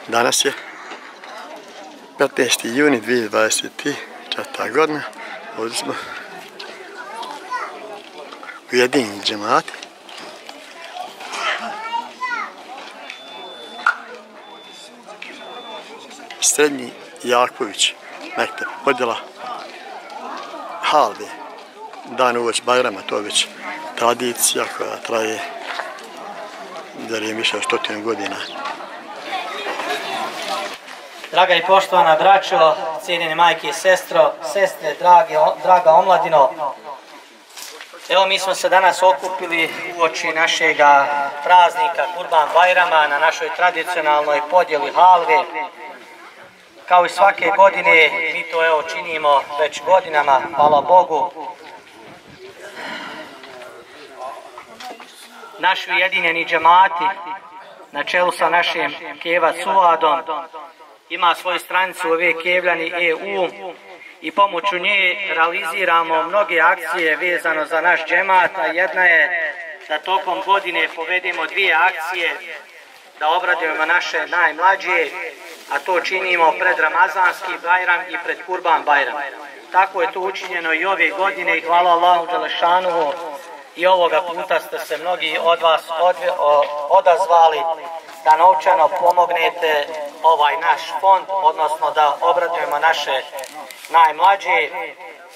Danas je 15. juni 2024. godina. Ovdje smo ujedinjeni džemati. Srednji Jaković, mektep, podjela halve. Dan uoči Bajrama, to je već tradicija koja traje, vjerujem, više od 100 godina. Draga i poštovana braćo, cijenjene majke i sestre, draga omladino, evo mi smo se danas okupili uoči našega praznika Kurban Bajrama na našoj tradicionalnoj podjeli halve. Kao i svake godine, mi to evo činimo već godinama, hvala Bogu. Naši ujedinjeni džemati, na čelu sa našim Keva Suvadom, ima svoju stranicu Kevljani EU i pomoću nje realiziramo mnoge akcije vezano za naš džemat, a jedna je da tokom godine povedemo 2 akcije da obradujemo naše najmlađe, a to činimo pred Ramazanski Bajram i pred Kurban Bajram. Tako je to učinjeno i ove godine i hvala Allahu Đelešanuhu, i ovoga puta ste se mnogi od vas odazvali da novčano pomognete ovaj naš fond, odnosno da obradujemo naše najmlađe.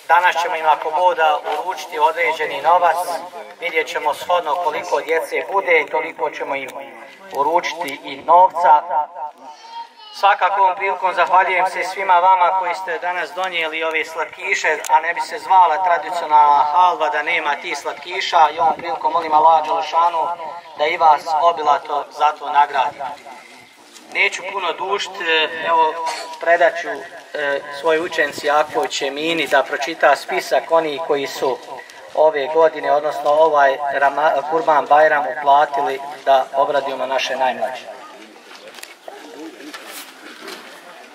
Danas ćemo im, ako Boda, uručiti određeni novac, vidjet ćemo shodno koliko djece bude i toliko ćemo im uručiti i novca. Svakako ovom prilikom zahvaljujem se svima vama koji ste danas donijeli ove slatkiše, a ne bi se zvala tradicionalna halva da nema tih slatkiša, i ovom prilikom molim Allah Đelešanu da i vas obilato za to nagradi. Neću puno dužiti, evo predat ću svoj učenci Jaković Emini da pročita spisak onih koji su ove godine, odnosno ovaj Kurban Bajram uplatili da obradujemo naše najmlađe.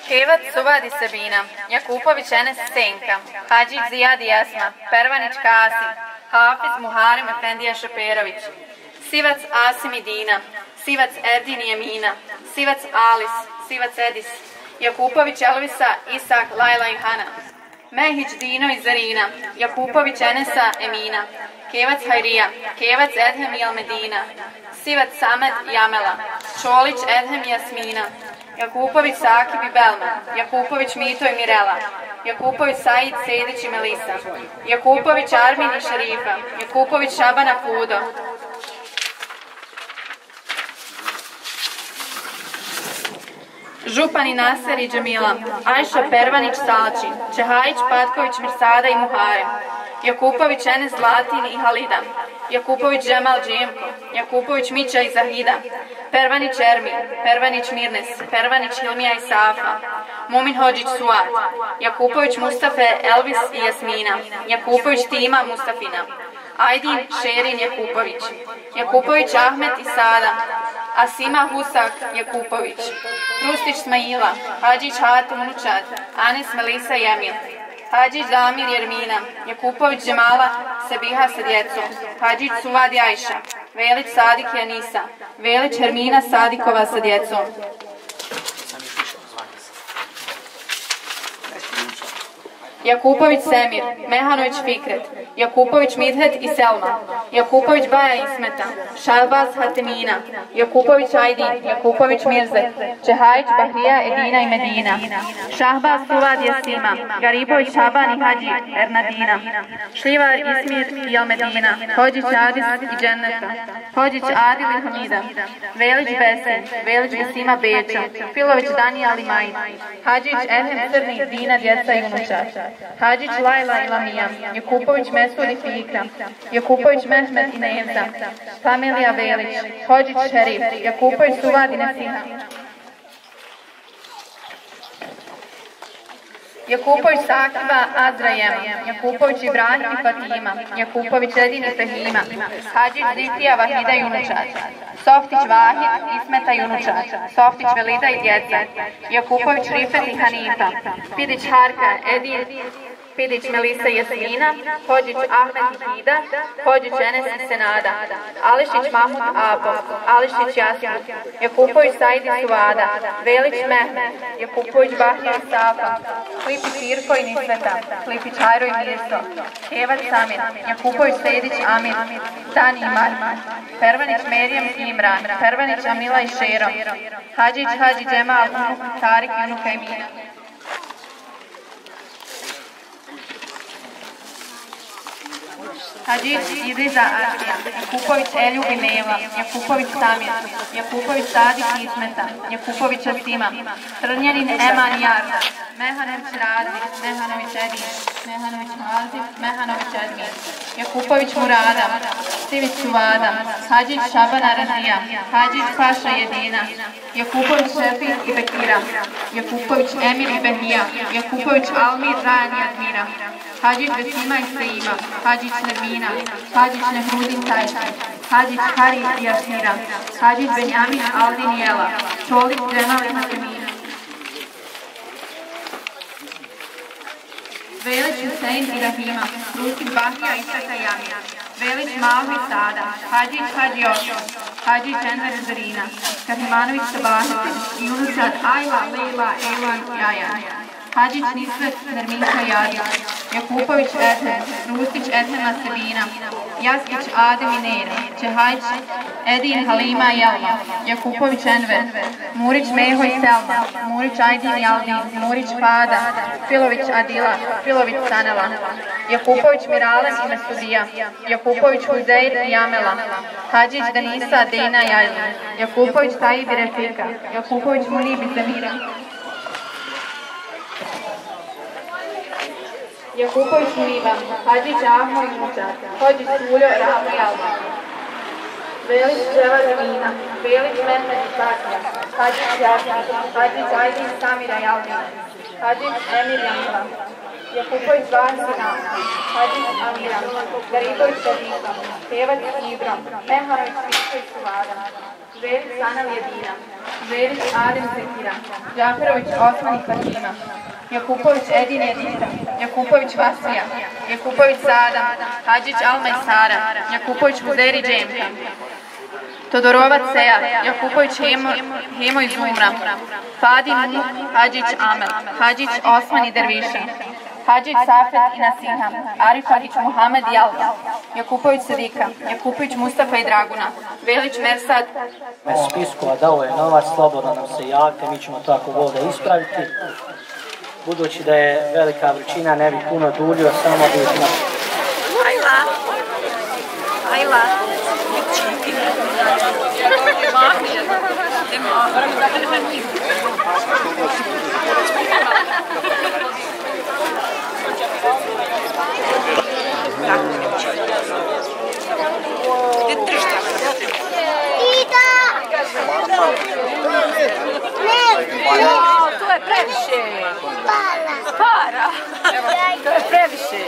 Kevac Suvadi Sabina, Jakupović Enes Senka, Hadžić Zijadi Jasma, Pervanić Kasim, Hafiz Muharem Efendija Šeperović, Sivac Asim Idina, Sivac Erdin Jemina, Sivac Alis, Sivac Edis, Jakupović Elvisa Isak Lajla Ihana, Mehić Dino i Zarina, Jakupović Enesa Emina, Kevac Hajrija, Kevac Edhem i Almedina, Sivac Samed Jamela, Čolić Edhem i Jasmina, Jakupović Sakib i Belma, Jakupović Mito i Mirela, Jakupović Said Sedić i Melisa, Jakupović Armin i Šarifa, Jakupović Šabana Fudo, Župani Naser i Džemila, Ajša Pervanić Salči, Čehajić Patković Mirsada i Muharem, Jakupović Enes Zlatin i Halida, Jakupović Džemal Džemko, Jakupović Mića i Zahida, Pervanić Ermi, Pervanić Mirnes, Pervanić Hilmija i Safa, Mumin Hodžić Suad, Jakupović Mustafe Elvis i Jasmina, Jakupović Tima Mustafina, Ajdin Šerin Jakupović, Jakupović Ahmet i Sada, Asima Husak Jakupović, Rustić Smaila, Hadžić Hatum Nučad, Anes Melisa i Emil, Hadžić Damir Jermina, Jakupović Džemala Sebiha sa djecom, Hadžić Suvadi Ajša, Velić Sadik Janisa, Velić Hermina Sadikova sa djecom. Jakupović Semir, Mehanović Fikret, Jakupović Midhet i Selma, Jakupović Baja Ismeta, Šalbaz Hatemina, Jakupović Ajdin, Jakupović Mirzet, Čehajić Bahrija Edina i Medina, Šahbaz Suvad Jasima, Garibović Šaban i Hadži Ernadina, Šljivar Ismir i Almedina, Hodžić Adis i Dženneta, Hodžić Adil i Hamida, Velić Besin, Velić Besima Beča, Filović Danijal i Majin, Hadžić Ehem Crni Dina djeca i unučar, Hadžić Lajla i Lamija, Jakupović Mesud i Fikra, Jakupović Mehmet i Nevza, familija Velić, Hodžić Šerif, Jakupović Suvad i Nesiha, Jakupović Sakiva Azra Jema, Jakupović Ibrahim i Fatima, Jakupović Edin i Fehima, Hadžić Zitija Vahida i unučar, Softić Vahid, Ismeta i unučar, Softić Velida i djeca, Jakupović Rifet i Hanifa, Fidić Harka, Edin Pidić Melisa Jasmina, Hođić Ahmet Hida, Hođić Enes Senada, Ališić Mahmud Apo, Ališić Jasmin, Jakupović Saidi Suvada, Velić Mehmet, Jakupović Bahija Safa, Klipić Irko i Nisveta, Klipić Hajro i Mirso, Kevac Samir, Jakupović Sejdić Amir, Tani Imar, Pervanić Merijem Imran, Pervanić Amila i Šero, Hadžić Hadži Džemal, Tarik i unuka Emina. Hadžić Idriza Ašija, Jakupović Elju i Neva, Jakupović Samir, Jakupović Sadić Ismeta, Jakupović Asima, Trnjanin Eman Jarda, Mehanović Razi, Mehanović Edin, Mehanović Mazif, Mehanović Edmin, Jakupović Murada, Sivić Suvada, Hadžić Šabana Razija, Hadžić Paša Jedina, Jakupović Šefik i Bekira, Jakupović Emil i Behija, Jakupović Almir Rajan i Admira, Hadžić Vesima i Seima, Hadžić Nermina, Hadžić Nehrudin Tajšan, Hadžić Hari i Jasmira, Hadžić Benjamin Aldin i Ela, Čolić Džemal i Hasemina. Velić Husein i Rahima, Rusić Bahija i Sata Jamija, Velić Mahu i Sada, Hadžić Hadži Osman, Hadžić Enver Zarina, Kahimanović Sabahatin, Junučad Ajla, Lejla, Elan i Ajan, Hadžić Nisvet, Nerminka Jadić, Jakupović Ethem, Rusić Ethema Sebina, Jaskić Adem i Nera, Čehajić Edin Halima i Elma, Jakupović Enver, Murić Meho i Selma, Murić Ajdin i Aldin, Murić Fada, Filović Adila, Filović Sanela, Jakupović Miralem i Mesudija, Jakupović Huzeir i Jamela, Hadžić Denisa Dena i Ajlin, Jakupović Tajib i Refika, Jakupović Munib i Zemira, Jakupović Muniba, Hadžić Ahmo i Mučar, Hođić Suljo, Ramo i Alba, Velić Dževad Mina, Velić Mehmet i Fatija, Hadžić Jasmin, Hadžić Ajdin Samira i Albina, Hadžić Emir Jamila, Jakupović Vasina, Hadžić Amira, Garibović Sadika, Kevac Ibro, Mehanović Piško i Suvada, Zverić Sanal Jedina, Zverić Adem Zekira, Džaferović Osman i Fatima, Jakupović Edin Edita, Jakupović Vasija, Jakupović Sada, Hadžić Alma i Sara, Jakupović Huzeri Džemka, Todorovac Seja, Jakupović Hemo i Zumra, Fadin Muk, Hadžić Amel, Hadžić Osman i Derviša, Hadžić Safet i Nasiha, Arif Hadžić Muhamed i Alba, Jakupović Sadika, Jakupović Mustafa i Draguna, Velić Mersad. Bez spiskova dao je novac, slobodno nam se javite, mi ćemo tako vode ispraviti. Budući da je velika vrućina, ne bi puno duljio, samo bi ih na... Ajla! Ajla! To je previše. Para. To je previše.